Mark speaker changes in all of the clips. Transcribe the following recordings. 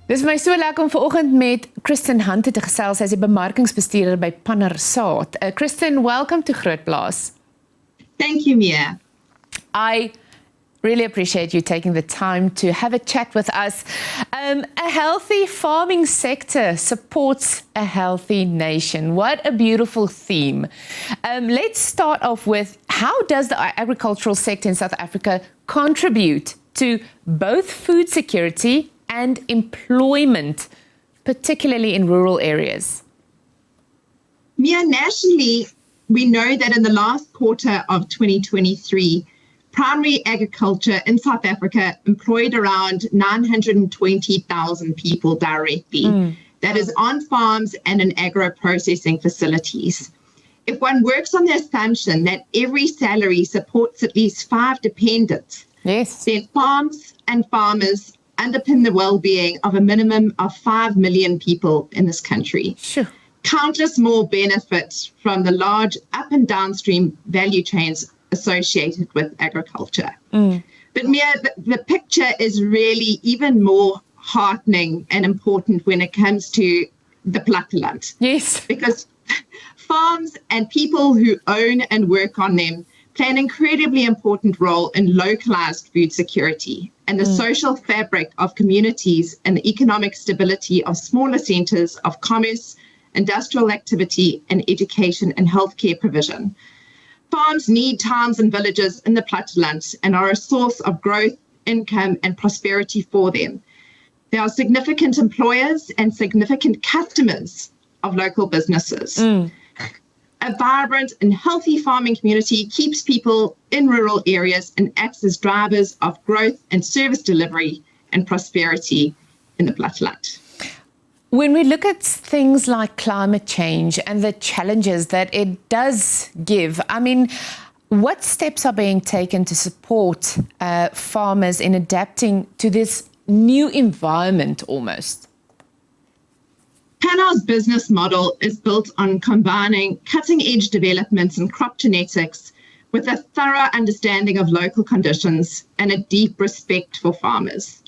Speaker 1: Dis my so lekker om vanoggend met Christin Hunter te gesels. Sy is die bemarkingsbestuurder by Pannar Saad. Christin, welcome to GROOTplaas.
Speaker 2: Thank you, Mia.
Speaker 1: I really appreciate you taking the time to have a chat with us. A healthy farming sector supports a healthy nation. What a beautiful theme. Let's start off with, how does the agricultural sector in South Africa contribute to both food security and employment, particularly in rural areas?
Speaker 2: Mia, nationally, we know that in the last quarter of 2023, primary agriculture in South Africa employed around 920,000 people directly. That is on farms and in agro-processing facilities. If one works on the assumption that every salary supports at least 5 dependents,
Speaker 1: Yes.
Speaker 2: then farms and farmers underpin the well-being of a minimum of 5 million people in this country.
Speaker 1: Sure.
Speaker 2: Countless more benefits from the large up and downstream value chains associated with agriculture. But Mia, the picture is really even more heartening and important when it comes to the platteland.
Speaker 1: Yes.
Speaker 2: Because farms and people who own and work on them play an incredibly important role in localized food security and the social fabric of communities and the economic stability of smaller centers of commerce, industrial activity, and education and healthcare provision. Farms need towns and villages in the platteland and are a source of growth, income, and prosperity for them. They are significant employers and significant customers of local businesses. A vibrant and healthy farming community keeps people in rural areas and acts as drivers of growth and service delivery and prosperity in the platteland.
Speaker 1: When we look at things like climate change and the challenges that it does give, I mean, what steps are being taken to support farmers in adapting to this new environment almost?
Speaker 2: Pannar's business model is built on combining cutting-edge developments in crop genetics with a thorough understanding of local conditions and a deep respect for farmers.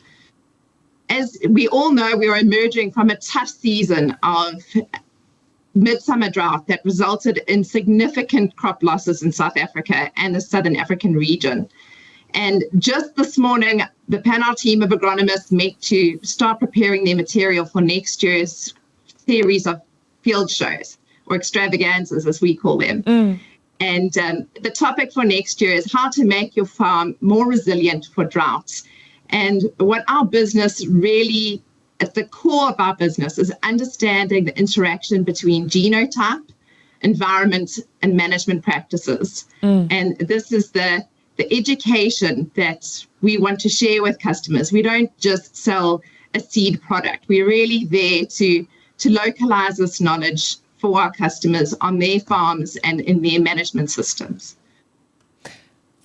Speaker 2: As we all know, we are emerging from a tough season of midsummer drought that resulted in significant crop losses in South Africa and the Southern African region. And just this morning, the Pannar team of agronomists met to start preparing their material for next year's series of field shows, or extravaganzas as we call them. And the topic for next year is how to make your farm more resilient for droughts. And what our business really, at the core of our business, is understanding the interaction between genotype, environment, and management practices. And this is the education that we want to share with customers. We don't just sell a seed product. We're really there to localize this knowledge for our customers on their farms and in their management systems.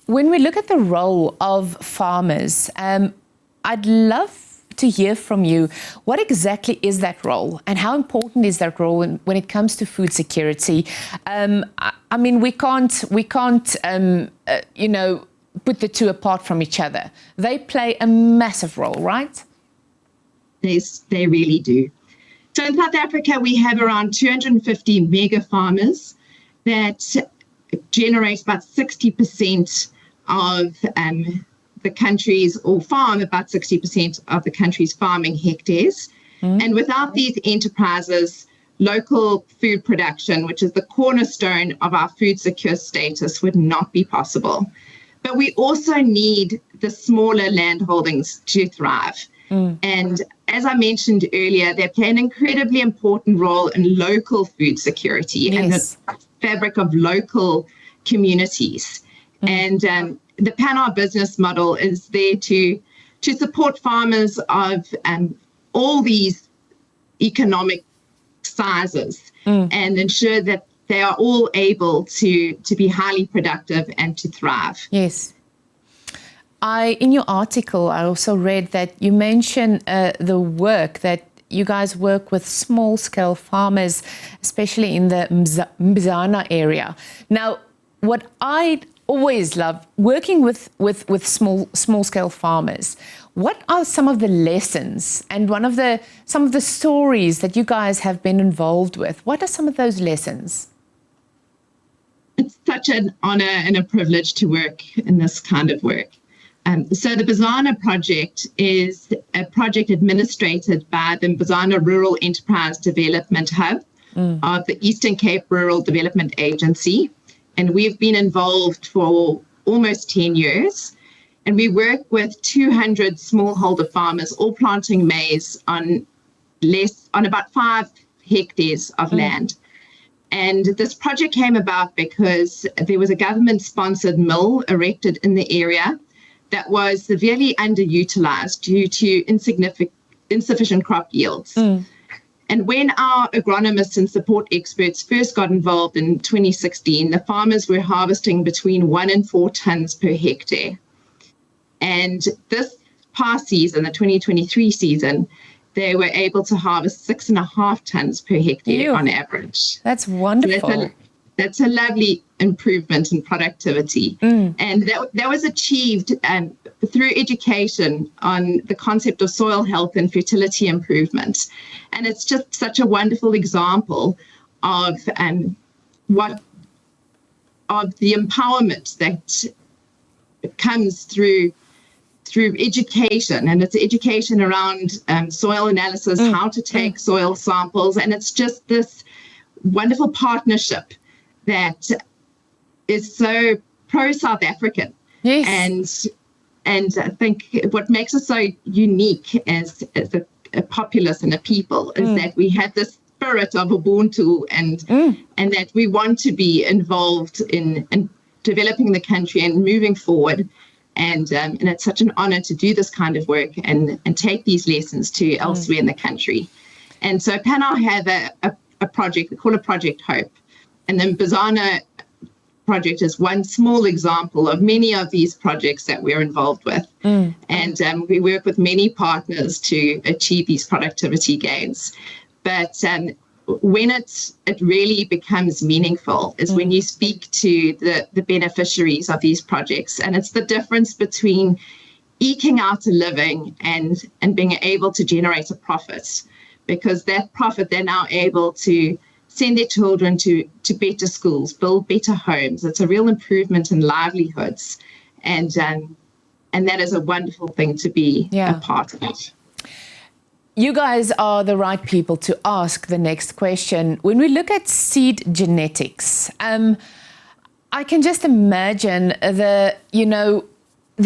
Speaker 1: When we look at the role of farmers, I'd love to hear from you, what exactly is that role and how important is that role when it comes to food security? I mean, we can't put the two apart from each other. They play a massive role, right?
Speaker 2: They really do. So in South Africa, we have around 250 mega farmers that generate about 60% of the country's, or farm about 60% of the country's farming hectares. And without these enterprises, local food production, which is the cornerstone of our food secure status, would not be possible. But we also need the smaller landholdings to thrive. And as I mentioned earlier, they play an incredibly important role in local food security and the fabric of local communities. And the Pannar business model is there to support farmers of all these economic sizes and ensure that they are all able to be highly productive and to thrive.
Speaker 1: Yes. In your article, I also read that you mentioned the work that you guys work with small-scale farmers, especially in the Mbzana area. Now, what I'd always love working with small scale farmers. What are some of the lessons and some of the stories that you guys have been involved with? What are some of those lessons?
Speaker 2: It's such an honor and a privilege to work in this kind of work. So the Bizana project is a project administered by the Bizana Rural Enterprise Development Hub of the Eastern Cape Rural Development Agency. And we've been involved for almost 10 years. And we work with 200 smallholder farmers, all planting maize on about 5 hectares of land. And this project came about because there was a government-sponsored mill erected in the area that was severely underutilized due to insufficient crop yields. And when our agronomists and support experts first got involved in 2016, the farmers were harvesting between 1 and 4 tons per hectare. And this past season, the 2023 season, they were able to harvest 6.5 tons per hectare on average.
Speaker 1: That's wonderful.
Speaker 2: So that's a lovely improvement in productivity. And that was achieved through education on the concept of soil health and fertility improvement. And it's just such a wonderful example of the empowerment that comes through education, and it's education around soil analysis, how to take soil samples, and it's just this wonderful partnership that is so pro-South African.
Speaker 1: Yes.
Speaker 2: And I think what makes us so unique as a populace and a people is that we have this spirit of Ubuntu and that we want to be involved in developing the country and moving forward. And it's such an honor to do this kind of work and take these lessons to elsewhere in the country. And so Pannar have a project, we call it Project Hope. And then Bizana project is one small example of many of these projects that we're involved with. And we work with many partners to achieve these productivity gains. But when it really becomes meaningful is when you speak to the beneficiaries of these projects. And it's the difference between eking out a living and being able to generate a profit, because that profit they're now able to send their children to better schools, build better homes. It's a real improvement in livelihoods. And that is a wonderful thing to be a part of.
Speaker 1: You guys are the right people to ask the next question. When we look at seed genetics, I can just imagine the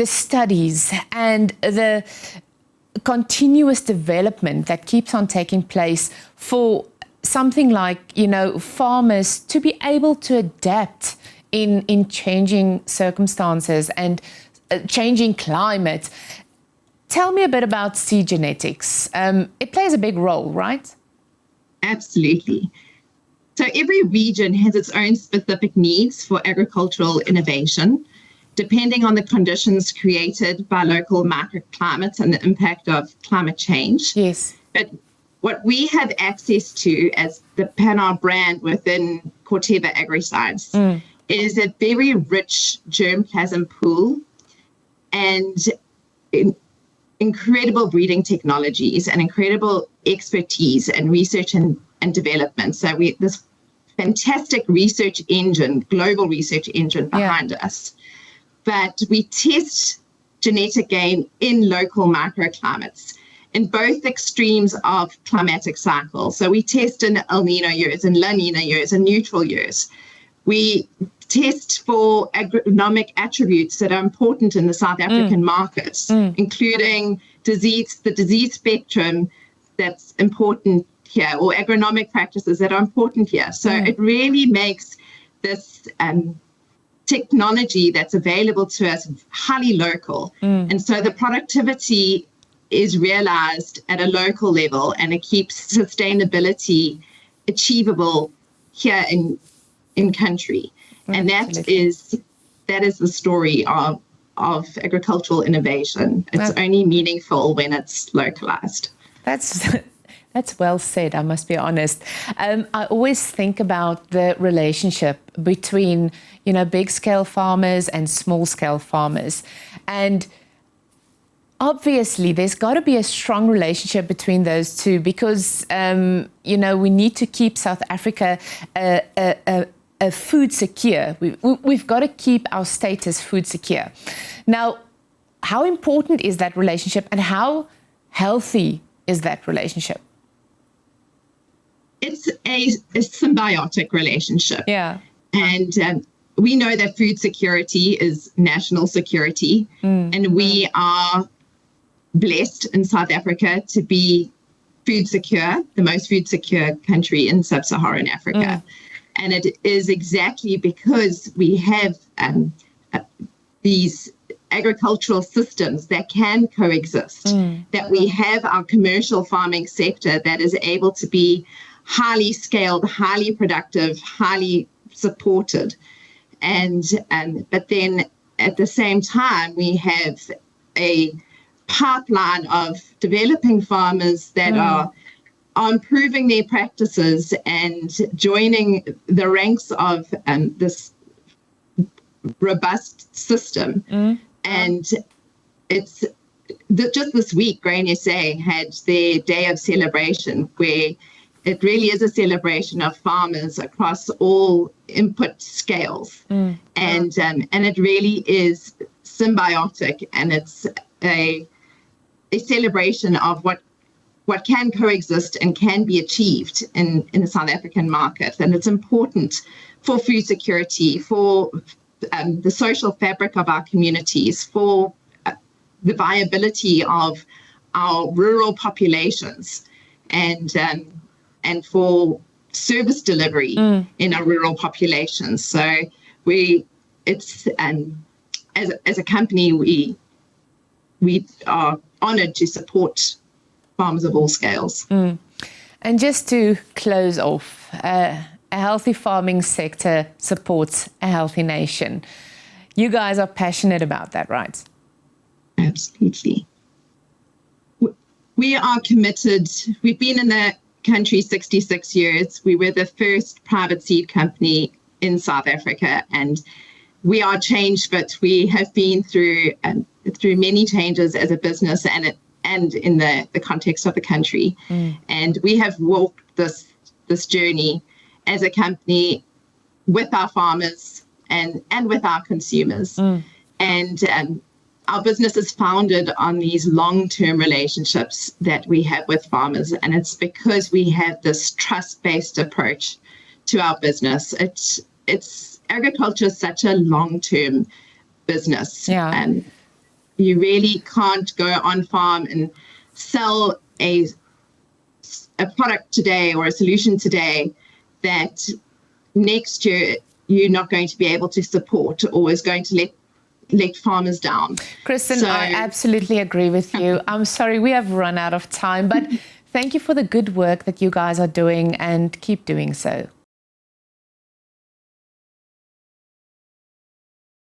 Speaker 1: studies and the continuous development that keeps on taking place for something like, farmers to be able to adapt in changing circumstances and changing climate. Tell me a bit about seed genetics. It plays a big role, right?
Speaker 2: Absolutely. So every region has its own specific needs for agricultural innovation, depending on the conditions created by local microclimates and the impact of climate change.
Speaker 1: Yes.
Speaker 2: But what we have access to as the Pannar brand within Corteva AgriScience is a very rich germplasm pool and incredible breeding technologies and incredible expertise and research and development. So this fantastic research engine, global research engine behind us. But we test genetic gain in local microclimates in both extremes of climatic cycles. So we test in El Nino years, in La Nina years, and neutral years. We test for agronomic attributes that are important in the South African markets, including the disease spectrum that's important here, or agronomic practices that are important here. So it really makes this technology that's available to us highly local. And so the productivity is realized at a local level, and it keeps sustainability achievable here in country. And that is the story of agricultural innovation. It's only meaningful when it's localized.
Speaker 1: That's well said, I must be honest. I always think about the relationship between, big-scale farmers and small-scale farmers. And obviously, there's got to be a strong relationship between those two because, we need to keep South Africa food secure. We've got to keep our status food secure. Now, how important is that relationship and how healthy is that relationship?
Speaker 2: It's a symbiotic relationship.
Speaker 1: Yeah.
Speaker 2: And we know that food security is national security. And we are blessed in South Africa to be food secure, the most food secure country in sub-Saharan Africa. And it is exactly because we have these agricultural systems that can coexist, that we have our commercial farming sector that is able to be highly scaled, highly productive, highly supported. But then at the same time, we have a pipeline of developing farmers that are improving their practices and joining the ranks of this robust system. And it's just this week, Grain SA had their day of celebration where it really is a celebration of farmers across all input scales. And it really is symbiotic, and it's a celebration of what can coexist and can be achieved in the South African market. And it's important for food security, for the social fabric of our communities, for the viability of our rural populations, and for service delivery in our rural populations. So as a company, we are honoured to support farmers of all scales.
Speaker 1: And just to close off, a healthy farming sector supports a healthy nation. You guys are passionate about that, right?
Speaker 2: Absolutely. We are committed. We've been in the country 66 years. We were the first private seed company in South Africa, and we are change fit. We have been through many changes as a business and in the context of the country. And we have walked this journey as a company with our farmers and with our consumers. And our business is founded on these long-term relationships that we have with farmers. And it's because we have this trust-based approach to our business. Agriculture is such a long-term business. And you really can't go on farm and sell a product today or a solution today that next year you're not going to be able to support, or is going to let farmers down.
Speaker 1: Christin, I absolutely agree with you. I'm sorry, we have run out of time, but thank you for the good work that you guys are doing, and keep doing so.